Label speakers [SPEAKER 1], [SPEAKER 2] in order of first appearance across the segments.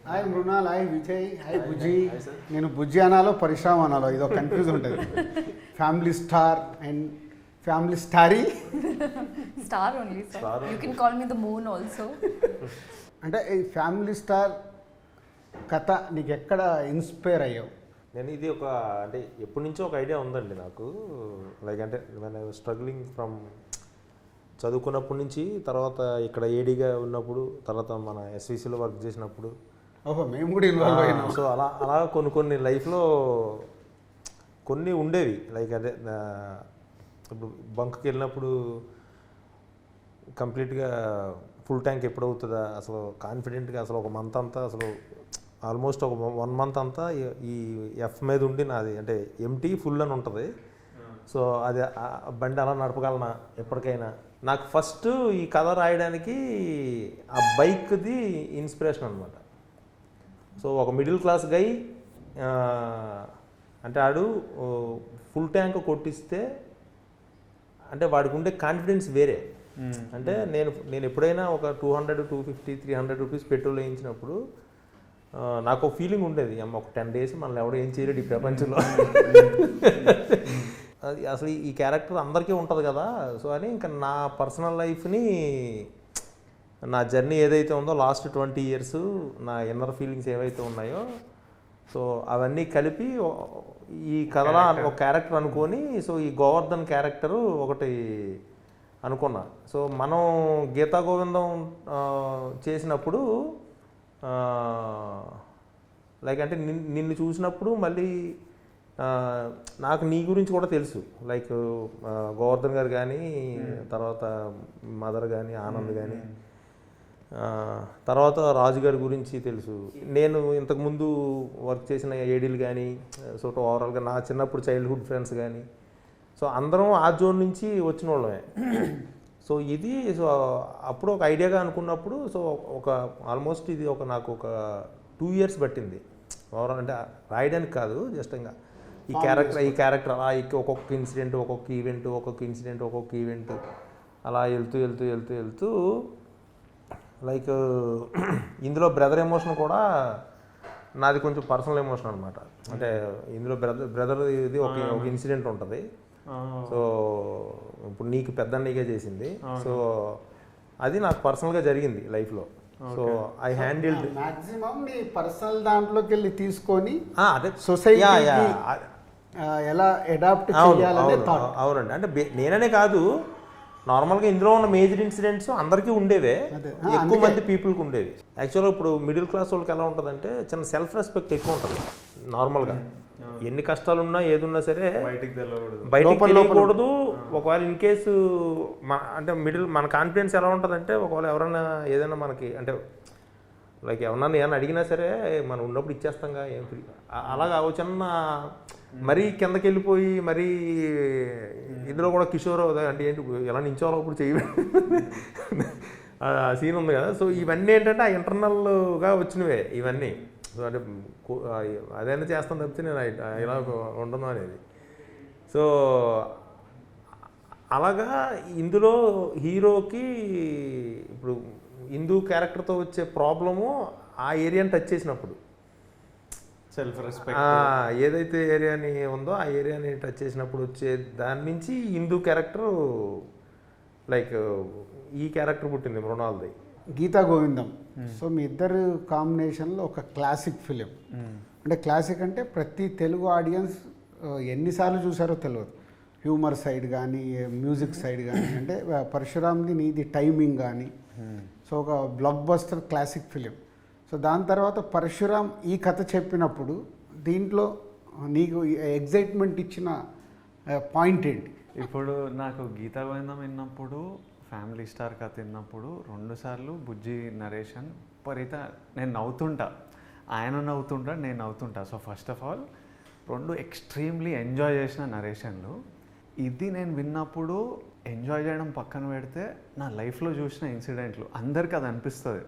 [SPEAKER 1] Hi Mrunal, hi Vijay, hi Bujji. నేను బుజ్జి అనాలో పరిశ్రమ అనాలో ఇదో కన్ఫ్యూజ్ ఉంటుంది. Family star and family starry.
[SPEAKER 2] Star only, sir. You can call me the moon also.
[SPEAKER 1] అంటే ఈ ఫ్యామిలీ స్టార్ కథ నీకు ఎక్కడ ఇన్స్పైర్ అయ్యావు?
[SPEAKER 3] నేను ఇది ఒక అంటే ఎప్పటి నుంచో ఒక ఐడియా ఉందండి నాకు. లైక్ అంటే నేను స్ట్రగ్లింగ్ ఫ్రమ్ చదువుకున్నప్పటి నుంచి, తర్వాత ఇక్కడ ఏడీగా ఉన్నప్పుడు, తర్వాత మన ఎస్విసిలో వర్క్ చేసినప్పుడు,
[SPEAKER 1] ఓహో మేము కూడా ఇన్వాల్వ్ అయినాం.
[SPEAKER 3] సో అలా కొన్ని లైఫ్లో కొన్ని ఉండేవి. లైక్ అదే ఇప్పుడు బంక్కి వెళ్ళినప్పుడు కంప్లీట్గా ఫుల్ ట్యాంక్ ఎప్పుడు అవుతుందా అసలు కాన్ఫిడెంట్గా, అసలు ఒక మంత్ అంతా అసలు ఆల్మోస్ట్ ఒక 1 month అంతా ఈ ఎఫ్ మీద ఉండి నాది అంటే ఎంటీ ఫుల్ అని ఉంటుంది. సో అది బండి అలా నడపగలనా ఎప్పటికైనా. నాకు ఫస్ట్ ఈ కథ రాయడానికి ఆ బైక్ది ఇన్స్పిరేషన్ అనమాట. సో ఒక మిడిల్ క్లాస్ గై అంటే ఆడు ఫుల్ ట్యాంక్ కొట్టిస్తే అంటే వాడికి ఉండే కాన్ఫిడెన్స్ వేరే. అంటే నేను ఎప్పుడైనా ఒక 200, 250, 300 రూపీస్ పెట్రోల్ వేయించినప్పుడు నాకు ఒక ఫీలింగ్ ఉండేది, అమ్మ ఒక 10 days మనల్ని ఎవడో ఏం చేయలేడు ఈ ప్రపంచంలో. అది అసలు ఈ క్యారెక్టర్ అందరికీ ఉంటుంది కదా. సో అని ఇంకా నా పర్సనల్ లైఫ్ని, నా జర్నీ ఏదైతే ఉందో లాస్ట్ 20 years, నా ఇన్నర్ ఫీలింగ్స్ ఏవైతే ఉన్నాయో, సో అవన్నీ కలిపి ఈ కథలో ఒక క్యారెక్టర్ అనుకొని, సో ఈ గోవర్ధన్ క్యారెక్టరు ఒకటి అనుకున్నా. సో మనం గీతా గోవిందం చేసినప్పుడు లైక్ అంటే నిన్ను చూసినప్పుడు మళ్ళీ నాకు నీ గురించి కూడా తెలుసు. లైక్ గోవర్ధన్ గారు కానీ, తర్వాత మదర్ కానీ, ఆనంద్ కానీ, తర్వాత రాజు గారి గురించి తెలుసు. నేను ఇంతకుముందు వర్క్ చేసిన ఏడీలు కానీ, సో ఓవరాల్గా నా చిన్నప్పుడు చైల్డ్హుడ్ ఫ్రెండ్స్ కానీ, సో అందరం ఆ జోన్ నుంచి వచ్చిన వాళ్ళమే. సో ఇది సో అప్పుడు ఒక ఐడియాగా అనుకున్నప్పుడు, సో ఒక ఆల్మోస్ట్ ఇది నాకు ఒక 2 years పట్టింది ఓవరాల్. అంటే రాయడానికి కాదు, జస్ట్ ఇంకా ఈ క్యారెక్టర్ అలా ఒక్కొక్క ఇన్సిడెంట్, ఒక్కొక్క ఈవెంట్ అలా వెళ్తూ లైక్ ఇందులో బ్రదర్ ఎమోషన్ కూడా నాది కొంచెం పర్సనల్ ఎమోషన్ అనమాట. అంటే ఇందులో బ్రదర్ ఇది ఒక ఇన్సిడెంట్ ఉంటుంది. సో ఇప్పుడు నీకు పెద్ద నీకే చేసింది, సో అది నాకు పర్సనల్గా జరిగింది లైఫ్లో. సో ఐ హ్యాండిల్డ్
[SPEAKER 1] మాక్సిమం నీ పర్సనల్ దాంట్లోకి వెళ్ళి తీసుకొని
[SPEAKER 3] అదే
[SPEAKER 1] సొసైటీ ఎలా అడాప్ట్ చేయాలనే థాట్.
[SPEAKER 3] అవునండి. అంటే నేననే కాదు, నార్మల్గా ఇందులో ఉన్న మేజర్ ఇన్సిడెంట్స్ అందరికీ ఉండేవే, ఎక్కువ మంది పీపుల్కి ఉండేవి. యాక్చువల్గా ఇప్పుడు మిడిల్ క్లాస్ వాళ్ళకి ఎలా ఉంటుందంటే చిన్న సెల్ఫ్ రెస్పెక్ట్ ఎక్కువ ఉంటుంది. నార్మల్గా ఎన్ని కష్టాలు ఉన్నా ఏదున్నా సరే బయటికి తెలియకూడదు. ఒకవేళ ఇన్ కేసు అంటే మన కాన్ఫిడెన్స్ ఎలా ఉంటుందంటే, ఒకవేళ ఎవరైనా ఏదైనా మనకి అంటే లైక్ ఏమన్నా అడిగినా సరే మనం ఉన్నప్పుడు ఇచ్చేస్తాంగా, ఏం అలాగా చిన్న మరీ కిందకి వెళ్ళిపోయి మరీ ఇందులో కూడా కిషోర్ అంటే ఏంటి ఎలా నించోవాలో అప్పుడు చెయ్యి ఆ సీన్ ఉంది కదా. సో ఇవన్నీ ఏంటంటే ఆ ఇంటర్నల్గా వచ్చినవే ఇవన్నీ. సో అంటే అదైనా చేస్తాను తప్పితే నేను ఇలా ఉండను అనేది. సో అలాగా ఇందులో హీరోకి ఇప్పుడు హిందూ క్యారెక్టర్తో వచ్చే ప్రాబ్లము ఆ ఏరియాని టచ్ చేసినప్పుడు,
[SPEAKER 4] సెల్ఫ్ రెస్పెక్ట్
[SPEAKER 3] ఏదైతే ఏరియాని ఉందో ఆ ఏరియాని టచ్ చేసినప్పుడు వచ్చే దాని నుంచి హిందూ క్యారెక్టర్ లైక్ ఈ క్యారెక్టర్ పుట్టింది మృణాల్ది,
[SPEAKER 1] గీతా గోవిందం. సో మీ ఇద్దరు కాంబినేషన్లో ఒక క్లాసిక్ ఫిలిం. అంటే క్లాసిక్ అంటే ప్రతి తెలుగు ఆడియన్స్ ఎన్నిసార్లు చూసారో తెలియదు. హ్యూమర్ సైడ్ కానీ, మ్యూజిక్ సైడ్ కానీ, అంటే పరశురామ్ది నీది టైమింగ్ కానీ, సో ఒక block buster classic film. So దాని తర్వాత పరశురామ్ ఈ కథ చెప్పినప్పుడు దీంట్లో నీకు ఎగ్జైట్మెంట్ ఇచ్చిన పాయింట్ ఏంటి?
[SPEAKER 4] ఇప్పుడు నాకు గీతా గోవిందం విన్నప్పుడు, ఫ్యామిలీ స్టార్ కథ విన్నప్పుడు 2 సార్లు బుజ్జి నరేషన్ నేను నవ్వుతుంటా, ఆయన నవ్వుతుంటా, నేను నవ్వుతుంటా. So first of all 2 extremely enjoy చేసిన నరేషన్లు. ఇది నేను విన్నప్పుడు ఎంజాయ్ చేయడం పక్కన పెడితే నా లైఫ్లో చూసిన ఇన్సిడెంట్లు అందరికీ అది అనిపిస్తుంది.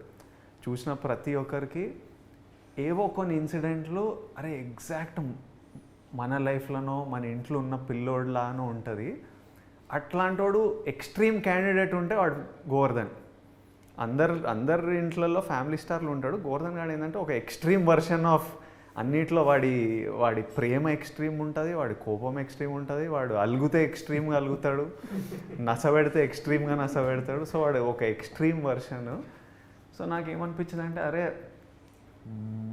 [SPEAKER 4] చూసిన ప్రతి ఒక్కరికి ఏవో కొన్ని ఇన్సిడెంట్లు అరే ఎగ్జాక్ట్ మన లైఫ్లోనో మన ఇంట్లో ఉన్న పిల్లోడ్లానో ఉంటుంది. అట్లాంటోడు ఎక్స్ట్రీమ్ క్యాండిడేట్ ఉంటే వాడు గోవర్ధన్. అందరి ఇంట్లలో ఫ్యామిలీ స్టార్లు ఉంటాడు. గోవర్ధన్ గాడు ఏంటంటే ఒక ఎక్స్ట్రీమ్ వర్షన్ ఆఫ్ అన్నిట్లో. వాడి ప్రేమ ఎక్స్ట్రీమ్ ఉంటుంది, వాడి కోపం ఎక్స్ట్రీమ్ ఉంటుంది, వాడు అలుగుతే ఎక్స్ట్రీమ్గా అలుగుతాడు, నసబెడితే ఎక్స్ట్రీమ్గా నసబెడతాడు. సో వాడు ఒక ఎక్స్ట్రీమ్ వర్షన్. సో నాకేమనిపించింది అంటే అరే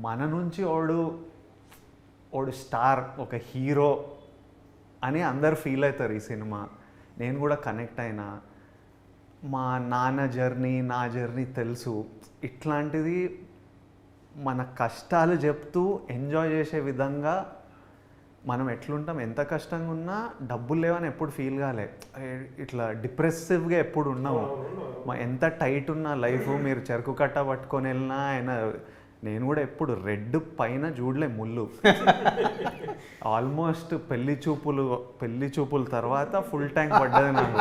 [SPEAKER 4] మన నుంచి వాడు స్టార్, ఒక హీరో అని అందరు ఫీల్ అవుతారు ఈ సినిమా. నేను కూడా కనెక్ట్ అయినా. మా నాన్న జర్నీ, నా జర్నీ తెలుసు. ఇట్లాంటిది మన కష్టాలు చెప్తూ ఎంజాయ్ చేసే విధంగా మనం ఎట్లుంటాం. ఎంత కష్టంగా ఉన్నా డబ్బులు లేవని ఎప్పుడు ఫీల్ కాలే, ఇట్లా డిప్రెసివ్గా ఎప్పుడు ఉన్నాము. ఎంత టైట్ ఉన్న లైఫ్, మీరు చెరుకు కట్ట పట్టుకొని వెళ్ళినా ఆయన. నేను కూడా ఎప్పుడు రెడ్ పైన చూడలే ముళ్ళు. ఆల్మోస్ట్ పెళ్లి చూపుల తర్వాత ఫుల్ ట్యాంక్ పడ్డది నాకు.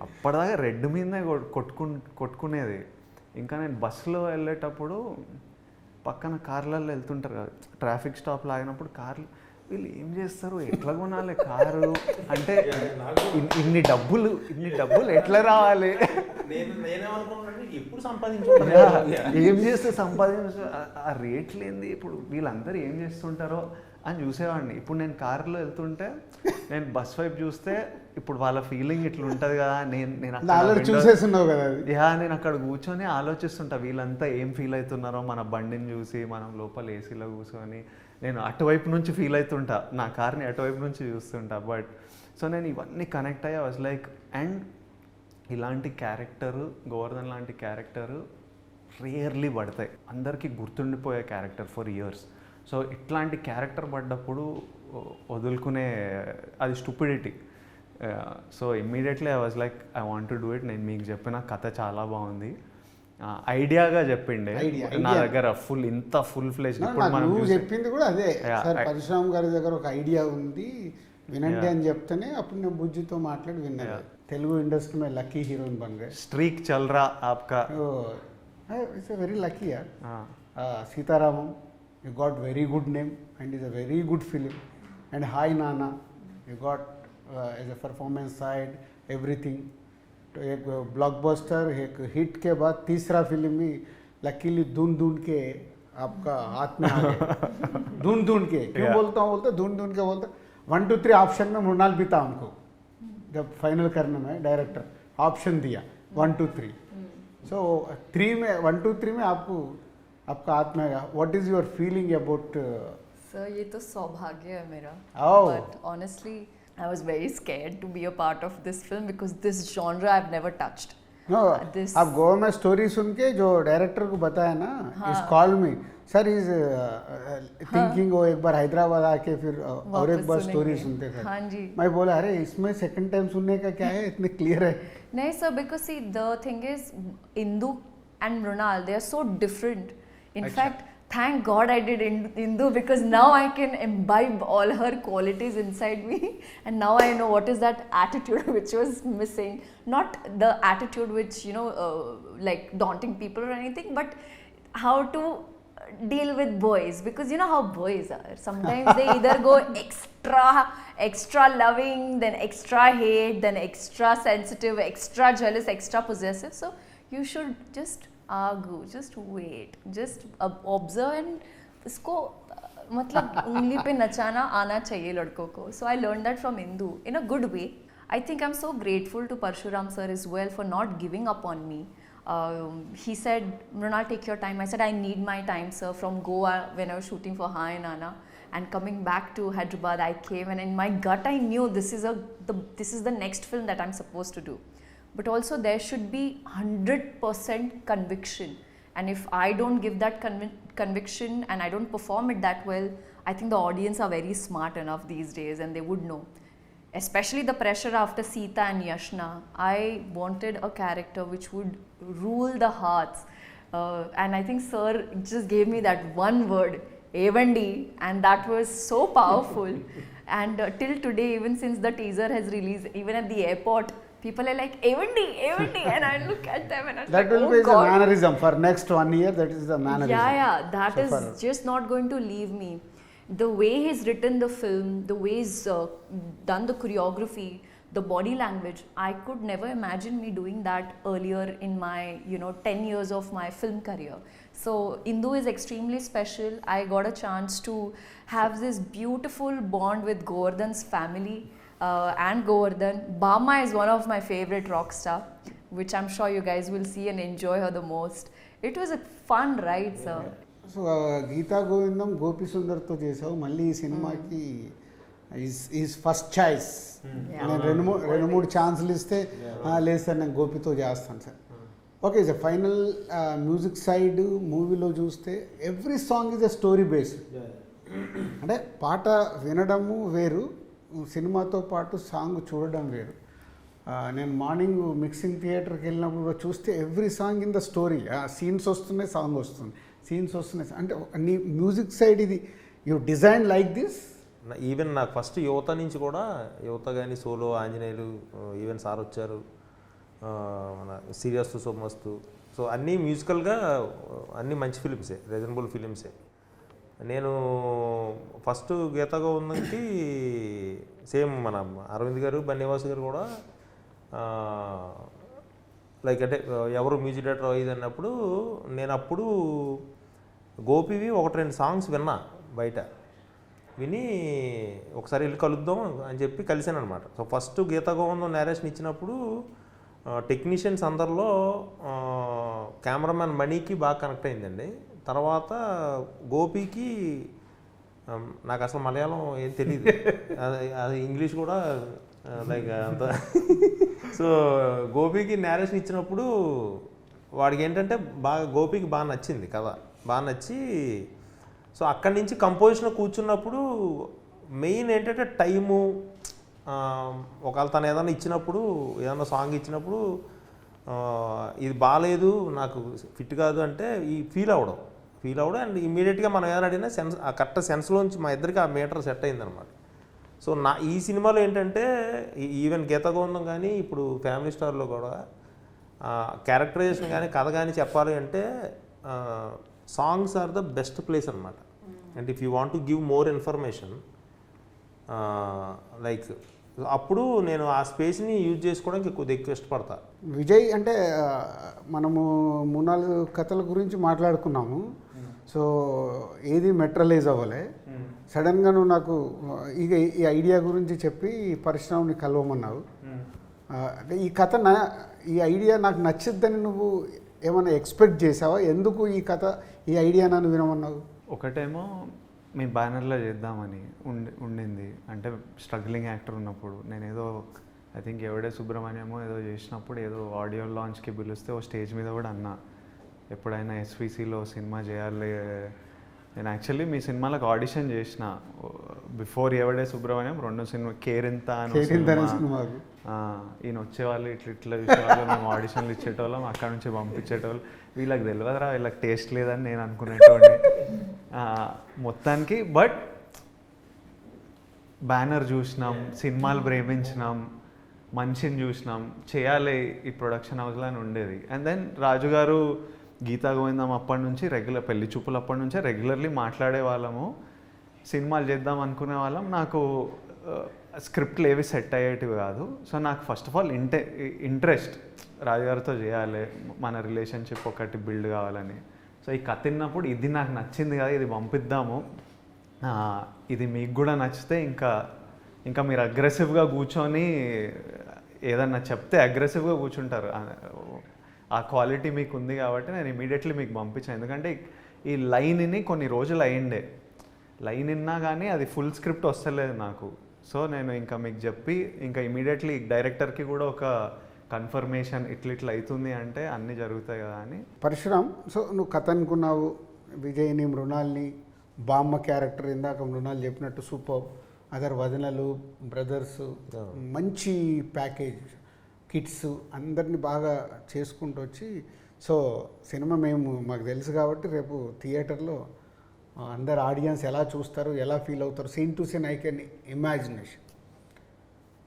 [SPEAKER 4] అప్పటిదాకా రెడ్ మీదనే కొట్టుకునేది. ఇంకా నేను బస్సులో వెళ్ళేటప్పుడు పక్కన కార్లలో వెళ్తుంటారు కదా, ట్రాఫిక్ స్టాప్లో ఆగినప్పుడు కార్లు, వీళ్ళు ఏం చేస్తారు, ఎట్లా కొనాలి కారు అంటే, ఇన్ని డబ్బులు ఎట్లా రావాలి,
[SPEAKER 3] ఎప్పుడు సంపాదించాలి,
[SPEAKER 4] ఏం చేస్తే ఆ రేట్లు ఏంది, ఇప్పుడు వీళ్ళందరూ ఏం చేస్తుంటారో అని చూసేవాడిని. ఇప్పుడు నేను కారులో వెళ్తుంటే నేను బస్ వైపు చూస్తే ఇప్పుడు వాళ్ళ ఫీలింగ్ ఇట్లా ఉంటుంది కదా.
[SPEAKER 1] చూసేస్తున్నావు కదా.
[SPEAKER 4] నేను అక్కడ కూర్చొని ఆలోచిస్తుంటా వీళ్ళంతా ఏం ఫీల్ అవుతున్నారో మన బండిని చూసి. మనం లోపల ఏసీలో కూర్చొని నేను అటువైపు నుంచి ఫీల్ అవుతుంటా, నా కార్ని అటువైపు నుంచి చూస్తుంటా. బట్ సో నేను ఇవన్నీ కనెక్ట్ అయ్యా. వాజ్ లైక్, అండ్ ఇలాంటి క్యారెక్టరు, గోవర్ధన్ లాంటి క్యారెక్టరు రేర్లీ పడతాయి, అందరికీ గుర్తుండిపోయే క్యారెక్టర్ ఫర్ ఇయర్స్. సో ఇట్లాంటి క్యారెక్టర్ పడ్డప్పుడు వదులుకునే అది stupidity. So immediately I was like I want to do it. నేను మీకు చెప్పిన కథ చాలా బాగుంది, ఐడియాగా చెప్పిండే నా దగ్గర ఫుల్ ఫ్లెజ్. ఇప్పుడు మనం
[SPEAKER 1] చెప్పింది కూడా అదే సార్, పరశురామ్ గారి దగ్గర ఒక ఐడియా ఉంది వినండి అని చెప్తేనే అప్పుడు నేను బుజ్జితో మాట్లాడి విన్నాను. తెలుగు ఇండస్ట్రీ में लकी हीरोइन बन गए.
[SPEAKER 4] स्ट्रीक चल रहा आपका.
[SPEAKER 1] इट्स अ वेरी लकी यार. Sita Ramam, you got very good name and is a very good film. And Hi Nana, you got as a performance side everything. तो एक ब्लॉकबस्टर, एक हिट के बाद तीसरा फिल्म भी लकीली ढूंढ के आपका हाथ में आ गया. ढूंढ के क्यों बोलता हूँ, ढूंढ के बोलता 1 2 3 ऑप्शन में मृणाल भी था हमको जब फाइनल करने में. डायरेक्टर ऑप्शन दिया 1 2 3. सो 3 में 1 2 3 में आपका हाथ में आएगा. What is your feeling about?
[SPEAKER 2] Sir ये तो सौभाग्य है मेरा.
[SPEAKER 1] Oh.
[SPEAKER 2] But honestly I was very scared to be a part of this film because this genre I've never touched.
[SPEAKER 1] No, आप गोवा में स्टोरी सुन के जो डायरेक्टर को बताया ना, इस कॉल में सर इज थिंकिंग वो एक बार हैदराबाद आके फिर और एक बार स्टोरी सुनते थे.
[SPEAKER 2] हाँ जी.
[SPEAKER 1] मैं बोला अरे इसमें सेकंड टाइम सुनने का क्या है, इतने क्लियर है.
[SPEAKER 2] नहीं sir, because see the thing is Indu and Mrunal, they are so different. In fact, thank God I did Indu because now I can imbibe all her qualities inside me, and now I know what is that attitude which was missing. Not the attitude which like daunting people or anything, but how to deal with boys, because you know how boys are. Sometimes they either go extra loving, then extra hate, then extra sensitive, extra jealous, extra possessive. So you should just argue, just wait, just observe, and इसको मतलब उंगली पे नचाना आना चाहिए लड़कों को. So I learned that from Indu in a good way. I think I'm so grateful to Parshuram sir as well for not giving up on me. He said, Mrunal, take your time. I said, I need my time, sir. From Goa, when I was shooting for Hi Nana, and coming back to Hyderabad, I came, and in my gut, I knew this is the next film that I'm supposed to do. But also, there should be 100% conviction. And if I don't give that conviction and I don't perform it that well, I think the audience are very smart enough these days, and they would know. Especially the pressure after Sita and Yashna, I wanted a character which would rule the hearts. And I think sir just gave me that one word, Evandi, and that was so powerful. And till today, even since the teaser has released, even at the airport, people are like, Evandi, and I look at them and I'm
[SPEAKER 1] that
[SPEAKER 2] like,
[SPEAKER 1] will
[SPEAKER 2] oh
[SPEAKER 1] be
[SPEAKER 2] God.
[SPEAKER 1] the mannerism for next 1 year. That is the mannerism.
[SPEAKER 2] Yeah, that
[SPEAKER 1] so
[SPEAKER 2] is just not going to leave me. The way he's written the film, the way he's done the choreography, the body language, I could never imagine me doing that earlier in my 10 years of my film career. So Indu is extremely special. I got a chance to have this beautiful bond with Govardhan's family and Govardhan. Bama is one of my favorite rock star, which I'm sure you guys will see and enjoy her the most. It was a fun ride, sir.
[SPEAKER 1] So Geetha Govindam Gopi సుందర్తో చేసావు, మళ్ళీ ఈ సినిమాకి is first choice. నేను రెండు మూడు ఛాన్సులు ఇస్తే లేదు సార్ నేను గోపితో చేస్తాను sir. Okay sir, final music side మూవీలో చూస్తే every song is a story based. అంటే పాట వినడము వేరు, సినిమాతో పాటు సాంగ్ చూడడం వేరు. నేను మార్నింగ్ మిక్సింగ్ థియేటర్కి వెళ్ళినప్పుడు చూస్తే every song in the story, scenes వస్తున్నాయి, సాంగ్ వస్తుంది, సీన్స్ వస్తున్నాయి. అంటే నీ మ్యూజిక్ సైడ్ ఇది you design like this.
[SPEAKER 3] Even నాకు ఫస్ట్ యువత నుంచి కూడా, యువత కానీ సోలో, ఆంజనేయులు, ఈవెన్ సార్ వచ్చారు, మన సీరియస్ సోమస్తు, సో అన్నీ మ్యూజికల్గా అన్నీ మంచి ఫిలిమ్సే, రీజనబుల్ ఫిలిమ్సే. నేను ఫస్ట్ గీతా గోవిందంకి సేమ్ మన అరవింద్ గారు, బన్నివాస్ గారు కూడా లైక్ అంటే ఎవరు మ్యూజిక్ డైరెక్టర్ అయ్యేది అన్నప్పుడు నేను అప్పుడు గోపివి 1-2 సాంగ్స్ విన్నా బయట, విని ఒకసారి వెళ్ళి కలుద్దాం అని చెప్పి కలిసాను అనమాట. సో ఫస్ట్ గీతా గోవిందం నేరేషన్ ఇచ్చినప్పుడు టెక్నీషియన్స్ అందరిలో కెమెరామ్యాన్ మణికి బాగా కనెక్ట్ అయిందండి. తర్వాత గోపికి నాకు అసలు మలయాళం ఏం తెలియదు, అది ఇంగ్లీష్ కూడా లైక్ అంత. సో గోపికి నేరేషన్ ఇచ్చినప్పుడు వాడికి ఏంటంటే గోపికి బాగా నచ్చింది కథ, బాగా నచ్చి సో అక్కడి నుంచి కంపోజిషన్ కూర్చున్నప్పుడు మెయిన్ ఏంటంటే టైము, ఒకవేళ తను ఏదైనా ఇచ్చినప్పుడు, ఏదైనా సాంగ్ ఇచ్చినప్పుడు ఇది బాగాలేదు, నాకు ఫిట్ కాదు అంటే ఈ ఫీల్ అవ్వడం అండ్ ఇమీడియట్గా మనం ఏదైనా అడిగినా సెన్స్, ఆ కరెక్ట్ సెన్స్లోంచి మా ఇద్దరికి ఆ మీటర్ సెట్ అయిందనమాట. సో ఈ సినిమాలో ఏంటంటే ఈవెన్ గీతా గోవిందం కానీ ఇప్పుడు ఫ్యామిలీ స్టార్లో కూడా క్యారెక్టరైజేషన్ కానీ కథ కానీ చెప్పాలి అంటే songs are the best place అనమాట. And if you want to give more information like అప్పుడు నేను ఆ స్పేస్ని యూజ్ చేసుకోవడానికి కొద్దిగా ఎక్కువ ఇష్టపడతా.
[SPEAKER 1] విజయ్ అంటే మనము 3-4 కథల గురించి మాట్లాడుకున్నాము. సో ఏది మెట్రలైజ్ అవ్వలే. సడన్గా నువ్వు నాకు ఇక ఈ ఐడియా గురించి చెప్పి పరిశ్రమని కలవమన్నావు. అంటే ఈ ఐడియా నాకు నచ్చిద్దని నువ్వు ఏమైనా ఎక్స్పెక్ట్ చేసావా? ఎందుకు ఈ ఐడియా నన్ను వినమన్నావు?
[SPEAKER 4] ఒకటేమో మీ బ్యానర్లో చేద్దామని ఉండింది. అంటే స్ట్రగ్లింగ్ యాక్టర్ ఉన్నప్పుడు నేను ఏదో ఐ థింక్ ఎవడే సుబ్రహ్మణ్యమో ఏదో చేసినప్పుడు ఏదో ఆడియో లాంచ్కి పిలిస్తే ఓ స్టేజ్ మీద కూడా అన్నా, ఎప్పుడైనా ఎస్విసిలో సినిమా చేయాలి. నేను యాక్చువల్లీ మీ సినిమాలకు ఆడిషన్ చేసిన బిఫోర్ ఎవడే సుబ్రహ్మణ్యం 2 సినిమా కేరింత అని ఈయన వచ్చేవాళ్ళు, ఇట్లా చూసేవాళ్ళు, మేము ఆడిషన్లు ఇచ్చేటోళ్ళం, అక్కడ నుంచి పంపించేటోళ్ళు. వీళ్ళకి తెలియదురా, వీళ్ళకి టేస్ట్ లేదని నేను అనుకునేటోడిని మొత్తానికి. బట్ బ్యానర్ చూసినాం, సినిమాలు ప్రేమించినాం, మనిషిని చూసినాం, చేయాలి ఈ ప్రొడక్షన్ హౌస్లో అని ఉండేది. అండ్ దెన్ రాజు గారు గీతా గోవిందం అప్పటి నుంచి పెళ్లి చూపులు అప్పటి నుంచే రెగ్యులర్లీ మాట్లాడే వాళ్ళము, సినిమాలు చేద్దాం అనుకునే వాళ్ళం. నాకు స్క్రిప్ట్లు ఏవి సెట్ అయ్యేటివి కాదు. సో నాకు ఫస్ట్ ఆఫ్ ఆల్ ఇంట్రెస్ట్ రాజుగారితో చేయాలి, మన రిలేషన్షిప్ ఒకటి బిల్డ్ కావాలని. సో ఈ కథ విన్నప్పుడు ఇది నాకు నచ్చింది కదా, ఇది పంపిద్దాము, ఇది మీకు కూడా నచ్చితే ఇంకా మీరు అగ్రెసివ్గా కూర్చొని ఏదన్నా చెప్తే అగ్రెసివ్గా కూర్చుంటారు. ఆ క్వాలిటీ మీకు ఉంది కాబట్టి నేను ఇమీడియట్లీ మీకు పంపించాను. ఎందుకంటే ఈ లైన్ని కొన్ని రోజులు అయ్యిండే, లైన్ విన్నా కానీ అది ఫుల్ స్క్రిప్ట్ వస్తలేదు నాకు. సో నేను ఇంకా మీకు చెప్పి ఇంకా ఇమీడియట్లీ డైరెక్టర్కి కూడా ఒక కన్ఫర్మేషన్ ఇట్లా అవుతుంది అంటే అన్నీ జరుగుతాయి కదా అని.
[SPEAKER 1] పరశురామ్, సో నువ్వు కథ అనుకున్నావు, విజయ్ని, మృణాల్ని, బామ్మ క్యారెక్టర్ ఇందాక మృణాల్ చెప్పినట్టు సూపర్, అదర్ వదనలు, బ్రదర్స్, మంచి ప్యాకేజ్, కిడ్స్ అందరినీ బాగా చేసుకుంటూ వచ్చి, సో సినిమా మాకు తెలుసు కాబట్టి రేపు థియేటర్లో అందరు ఆడియన్స్ ఎలా చూస్తారు, ఎలా ఫీల్ అవుతారు, scene to scene I can imagination.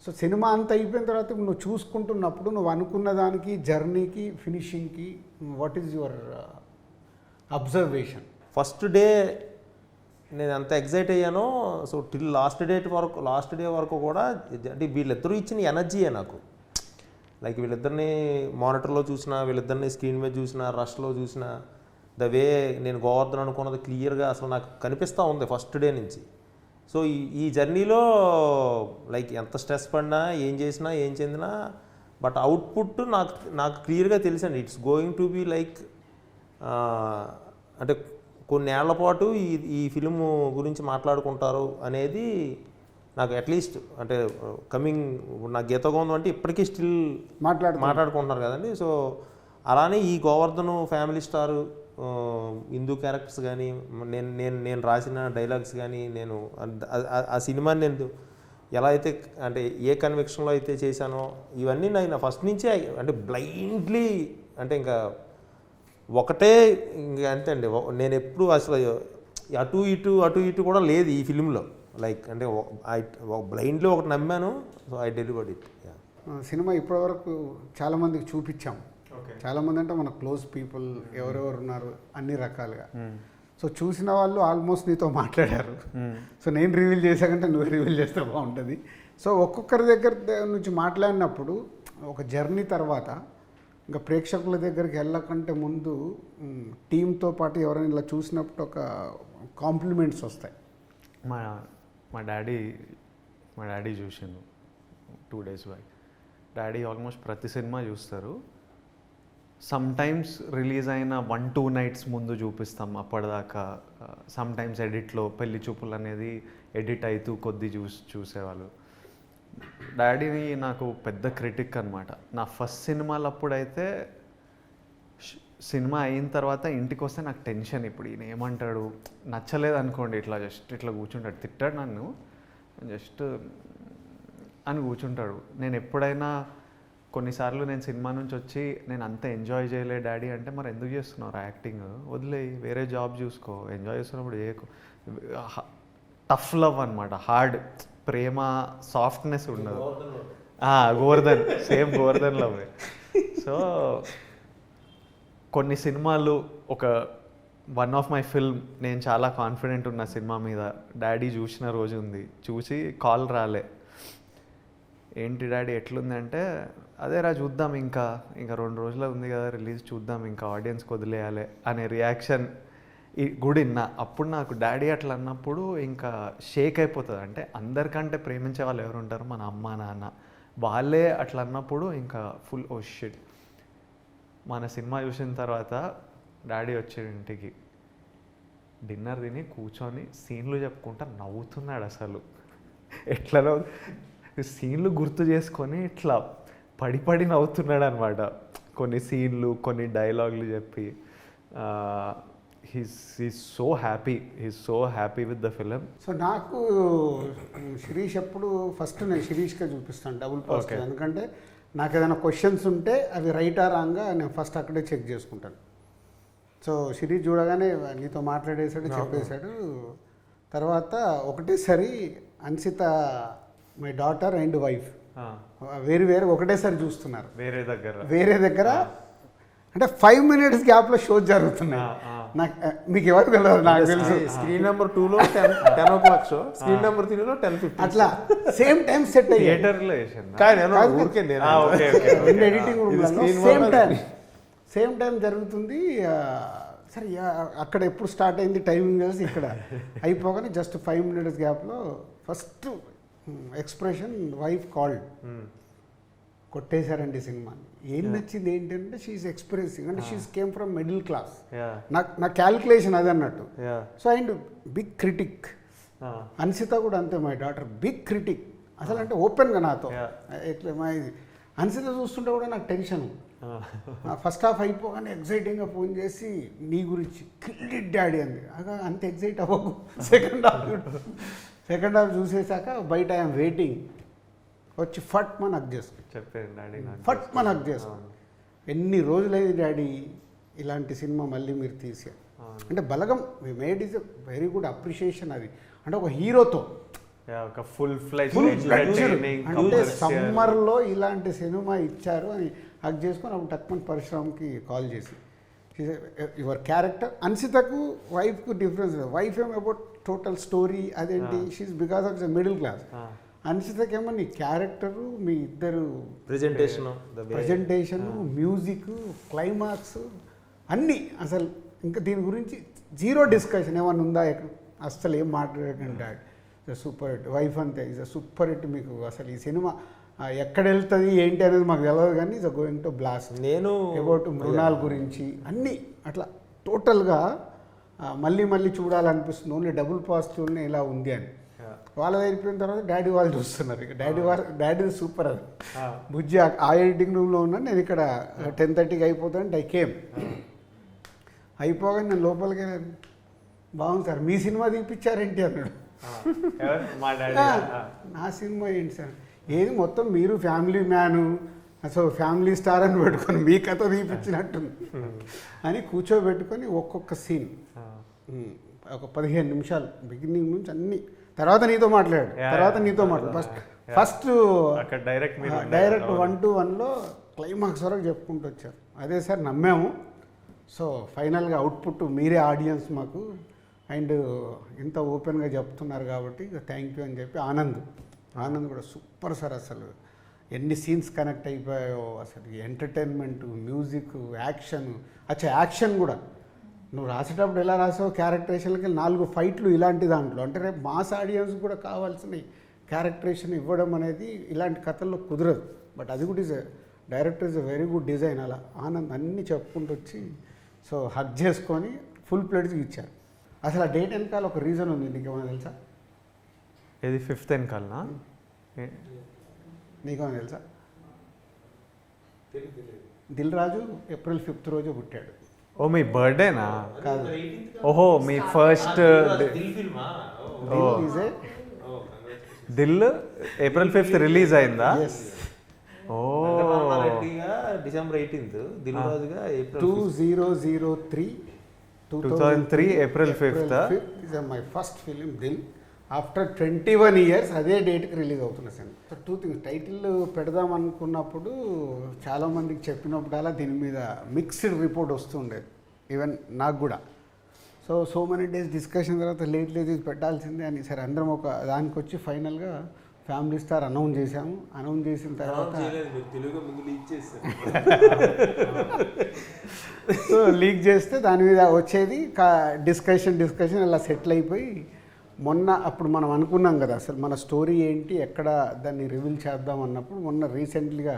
[SPEAKER 1] So cinema అంతా అయిపోయిన తర్వాత నువ్వు చూసుకుంటున్నప్పుడు నువ్వు అనుకున్న దానికి, జర్నీకి, ఫినిషింగ్కి what is your observation?
[SPEAKER 3] First day నేను ఎంత ఎగ్జైట్ అయ్యానో, సో టిల్ లాస్ట్ డే వరకు కూడా అంటే వీళ్ళిద్దరూ ఇచ్చిన ఎనర్జీయే నాకు. లైక్ వీళ్ళిద్దరిని మానిటర్లో చూసినా, వీళ్ళిద్దరిని స్క్రీన్ మీద చూసినా, రష్లో చూసినా, ద వే నేను గోవర్ధన్ అనుకున్నది క్లియర్గా అసలు నాకు కనిపిస్తూ ఉంది ఫస్ట్ డే నుంచి. సో ఈ జర్నీలో లైక్ ఎంత స్ట్రెస్ పడినా, ఏం చేసినా, ఏం చెందినా, బట్ అవుట్పుట్ నాకు క్లియర్గా తెలుసండి. It's going to be like అంటే కొన్నేళ్ల పాటు ఈ ఫిలిం గురించి మాట్లాడుకుంటారు అనేది నాకు అట్లీస్ట్ అంటే కమింగ్ నా గీతగోందం అంటే ఇప్పటికీ స్టిల్ మాట్లాడుకుంటున్నారు కదండి. సో అలానే ఈ Govardhan family star Hindu characters కానీ, నేను రాసిన డైలాగ్స్ కానీ, నేను ఆ సినిమాని నేను ఎలా అయితే అంటే ఏ కన్విక్షన్లో అయితే చేశానో, ఇవన్నీ నేను ఫస్ట్ నుంచే అంటే బ్లైండ్లీ అంటే ఇంకా ఒకటే ఇంకా అంతే అండి. నేను ఎప్పుడు అసలు అటు ఇటు కూడా లేదు ఈ ఫిలింలో. లైక్ అంటే బ్లైండ్లీ ఒకటి నమ్మాను. So I delivered it.
[SPEAKER 1] Cinema ఇప్పటివరకు చాలామందికి చూపించాం. చాలామంది అంటే మన క్లోజ్ పీపుల్ ఎవరెవరు ఉన్నారు అన్ని రకాలుగా. సో చూసిన వాళ్ళు ఆల్మోస్ట్ నీతో మాట్లాడారు. సో నేను రివీల్ చేశాకంటే నువ్వు రివీల్ చేస్తే బాగుంటుంది. సో ఒక్కొక్కరి దగ్గర నుంచి మాట్లాడినప్పుడు ఒక జర్నీ తర్వాత ఇంకా ప్రేక్షకుల దగ్గరికి వెళ్ళకంటే ముందు టీంతో పాటు ఎవరైనా ఇలా చూసినప్పుడు ఒక కాంప్లిమెంట్స్ వస్తాయి.
[SPEAKER 4] మా డాడీ చూసిండు 2 days బ్యాక్. డాడీ ఆల్మోస్ట్ ప్రతి సినిమా చూస్తారు. సమ్టైమ్స్ రిలీజ్ అయిన 1-2 nights ముందు చూపిస్తాం. అప్పటిదాకా సమ్టైమ్స్ ఎడిట్లో పెళ్లి చూపులు అనేది ఎడిట్ అవుతూ కొద్ది చూసేవాళ్ళు. డాడీని నాకు పెద్ద క్రిటిక్ అనమాట. నా ఫస్ట్ సినిమాలు అప్పుడైతే సినిమా అయిన తర్వాత ఇంటికి వస్తే నాకు టెన్షన్. ఇప్పుడు ఈయన ఏమంటాడు, నచ్చలేదు అనుకోండి, ఇట్లా కూర్చుంటాడు, తిట్టాడు నన్ను జస్ట్ అని కూర్చుంటాడు. నేను ఎప్పుడైనా కొన్నిసార్లు నేను సినిమా నుంచి వచ్చి నేను అంత ఎంజాయ్ చేయలే డాడీ అంటే, మరి ఎందుకు చేస్తున్నారు యాక్టింగ్, వదిలేయి, వేరే జాబ్ చూసుకో, ఎంజాయ్ చేస్తున్నప్పుడు చేయకు. టఫ్ లవ్ అనమాట, హార్డ్ ప్రేమ, సాఫ్ట్నెస్ ఉండదు. Govardhan same Govardhan love. So కొన్ని సినిమాలు వన్ ఆఫ్ మై ఫిల్మ్ నేను చాలా కాన్ఫిడెంట్ ఉన్న సినిమా మీద డాడీ చూసిన రోజు ఉంది. చూసి కాల్ రాలే, ఏంటి డాడీ ఎట్లుంది అంటే, అదేరా చూద్దాం, ఇంకా 2 రోజులు ఉంది కదా రిలీజ్, చూద్దాం, ఇంకా ఆడియన్స్కి వదిలేయాలి అనే రియాక్షన్ గుడి నా. అప్పుడు నాకు డాడీ అట్లా అన్నప్పుడు ఇంకా షేక్ అయిపోతుంది. అంటే అందరికంటే ప్రేమించే వాళ్ళు ఎవరు ఉంటారు, మన అమ్మ నాన్న, వాళ్ళే అట్లా అన్నప్పుడు ఇంకా ఫుల్ ఓ షిట్. మన సినిమా చూసిన తర్వాత డాడీ వచ్చాడు ఇంటికి, డిన్నర్ తిని కూర్చొని సీన్లు చెప్పుకుంటా నవ్వుతున్నాడు. అసలు ఎట్లా సీన్లు గుర్తు చేసుకొని ఇట్లా పడి నవ్వుతున్నాడు అనమాట. కొన్ని సీన్లు, కొన్ని డైలాగులు చెప్పి he's so happy with the film.
[SPEAKER 1] So నాకు శిరీష్ ఎప్పుడు ఫస్ట్ నేను శిరీష్గా చూపిస్తాను డబుల్ పాజిటివ్. ఎందుకంటే నాకు ఏదైనా క్వశ్చన్స్ ఉంటే అవి రైటా రాంగా నేను ఫస్ట్ అక్కడే చెక్ చేసుకుంటాను. సో శిరీష్ చూడగానే నీతో మాట్లాడేశాడు, చెప్పేశాడు. తర్వాత ఒకటేసారి Ansitha, my daughter and wife వేరు ఒకటేసారి చూస్తున్నారు వేరే దగ్గర. అంటే 5 minutes గ్యాప్లో షోస్ జరుగుతున్నాయి. నాకు మీకు ఎవరు తెలియదు, నాకు తెలుసు.
[SPEAKER 3] స్క్రీన్ నెంబర్ 2లో 10 o'clock షో, స్క్రీన్ నెంబర్ 3లో 10:50
[SPEAKER 1] అట్లా సేమ్ టైం సెట్ అయ్యి
[SPEAKER 4] థియేటర్లో
[SPEAKER 1] ఎడిటింగ్ సేమ్ టైం జరుగుతుంది. సరే అక్కడ ఎప్పుడు స్టార్ట్ అయింది టైమింగ్ తెలిసి ఇక్కడ అయిపోగానే జస్ట్ 5 minutes గ్యాప్లో ఫస్ట్ ఎక్స్ప్రెషన్ వైఫ్ కాల్డ్, కొట్టేశారండి సినిమాని. ఏం నచ్చింది ఏంటంటే షీఈస్ ఎక్స్పీరియన్సింగ్, అంటే she's came from middle class. నా క్యాలిక్యులేషన్ అది అన్నట్టు. So and big critic. అన్సిత కూడా అంతే, మై డాటర్ బిగ్ క్రిటిక్. అసలు అంటే ఓపెన్గా నాతో ఎట్లా అన్సిత చూస్తుంటే కూడా నాకు టెన్షన్. ఫస్ట్ హాఫ్ అయిపోగానే ఎగ్జైటింగ్గా ఫోన్ చేసి నీ గురించి కిల్డ్ డాడీ అంది. అంత ఎగ్జైట్ అవ్వకు, సెకండ్ హాఫ్ చూసేసాక బయట ఐఎమ్ వెయిటింగ్, వచ్చి ఫట్ మన హక్ చేసుకో,
[SPEAKER 4] చెప్పాను డాడీ,
[SPEAKER 1] ఫట్ మన హక్ చేసుకో. ఎన్ని రోజులైంది డాడీ ఇలాంటి సినిమా మళ్ళీ మీరు తీసారు అంటే. Balagam we made is a very good appreciation. అది అంటే ఒక హీరోతో
[SPEAKER 4] ఒక ఫుల్
[SPEAKER 1] అంటే సమ్మర్లో ఇలాంటి సినిమా ఇచ్చారు అని హక్ చేసుకొని అప్పుడు టక్మన్ పరశురామ్కి కాల్ చేసి, యువర్ క్యారెక్టర్. అన్సితకు వైఫ్కు డిఫరెన్స్. వైఫ్ ఏమో అబౌట్ టోటల్ స్టోరీ అదేంటి, she is because of the middle class. అన్సితకేమో నీ క్యారెక్టరు, మీ ఇద్దరు ప్రజెంటేషన్, మ్యూజిక్, క్లైమాక్స్ అన్నీ అసలు ఇంకా దీని గురించి జీరో డిస్కషన్ ఏమన్నా ఉందా ఎక్కడ, అస్సలు ఏం మాట్లాడకండి. Super hit. వైఫ్ అంతే ఇస్ అ సూపర్ హిట్. మీకు అసలు ఈ సినిమా ఎక్కడ వెళ్తుంది ఏంటి అనేది మాకు తెలియదు కానీ ఇస్ గోయింగ్ టు బ్లాస్ట్.
[SPEAKER 3] నేను
[SPEAKER 1] అబౌట్ మృణాల్ గురించి అన్నీ అట్లా టోటల్గా మళ్ళీ మళ్ళీ చూడాలనిపిస్తుంది. ఓన్లీ డబుల్ పాజిటివ్ని ఇలా ఉంది అని వాళ్ళ అయిపోయిన తర్వాత డాడీ వాళ్ళు చూస్తున్నారు. ఇక డాడీ సూపర్. అది బుజ్జి ఆ ఎడిటింగ్ రూమ్లో ఉన్నాను నేను. ఇక్కడ 10:30కి అయిపోతానంటే ఐ కేమ్. అయిపోగానే నేను లోపలికి వెళ్ళాను. బాగుంది సార్, మీ సినిమా తీపిచ్చారేంటి అన్నాడు. నా సినిమా ఏంటి సార్, ఏది మొత్తం మీరు ఫ్యామిలీ మ్యాను, అసలు ఫ్యామిలీ స్టార్ అని పెట్టుకొని మీ కథ తీపిచ్చినట్టుంది అని కూర్చోబెట్టుకొని ఒక్కొక్క సీన్ ఒక 15 నిమిషాలు బిగినింగ్ నుంచి అన్ని. తర్వాత నీతో మాట్లాడు, ఫస్ట్ డైరెక్ట్ 1-to-1లో క్లైమాక్స్ వరకు చెప్పుకుంటూ వచ్చారు. అదే సార్ నమ్మాము. సో ఫైనల్గా అవుట్పుట్ మీరే ఆడియన్స్ మాకు, అండ్ ఇంత ఓపెన్గా చెప్తున్నారు కాబట్టి థ్యాంక్ యూ అని చెప్పి ఆనంద్ కూడా సూపర్ సార్. అసలు ఎన్ని సీన్స్ కనెక్ట్ అయిపోయాయో అసలు. Entertainment, music, action. యాక్షన్ కూడా నువ్వు రాసేటప్పుడు ఎలా రాసావు, క్యారెక్టరేషన్కి 4 ఫైట్లు ఇలాంటి దాంట్లో. అంటే రేపు మాస్ ఆడియన్స్ కూడా కావాల్సిన క్యారెక్టరేషన్ ఇవ్వడం అనేది ఇలాంటి కథల్లో కుదరదు. బట్ అది కూడా director is a very good design. అలా ఆనంద్ అన్నీ చెప్పుకుంటూ వచ్చి సో హక్ చేసుకొని ఫుల్ ప్లేట్స్కి ఇచ్చారు. అసలు ఆ డేట్ వెనకాల ఒక రీజన్ ఉంది, నీకేమైనా తెలుసా?
[SPEAKER 4] ఇది 5th వెనకాలనా?
[SPEAKER 1] నీకేమైనా తెలుసా? దిల్ రాజు April 5th రోజు పుట్టాడు.
[SPEAKER 4] ఓ మీ బర్త్డేనా?
[SPEAKER 1] కాదు,
[SPEAKER 4] ఓహో మీ first Dil April 5th release అయిందా? ఓ
[SPEAKER 3] December 18th, దిల్ రాజుగా
[SPEAKER 1] 2003
[SPEAKER 4] April 5th
[SPEAKER 1] is my first film Dil. After 21 years అదే డేట్కి రిలీజ్ అవుతున్న సినిమా. సో 2 things, టైటిల్ పెడదాం అనుకున్నప్పుడు చాలామందికి చెప్పినప్పుడల్లా దీని మీద మిక్స్డ్ రిపోర్ట్ వస్తుండేది, ఈవెన్ నాకు కూడా. సో మెనీ డేస్ డిస్కషన్ తర్వాత లేట్ ఇది పెట్టాల్సిందే అని సరే అందరం ఒక దానికి వచ్చి ఫైనల్గా ఫ్యామిలీ స్టార్ అనౌన్స్ చేశాము. అనౌన్స్ చేసిన తర్వాత సో లీక్ చేస్తే దాని మీద వచ్చేది డిస్కషన్ ఇలా సెటిల్ అయిపోయి మొన్న అప్పుడు మనం అనుకున్నాం కదా అసలు మన స్టోరీ ఏంటి, ఎక్కడ దాన్ని రివీల్ చేద్దాం అన్నప్పుడు మొన్న రీసెంట్లీగా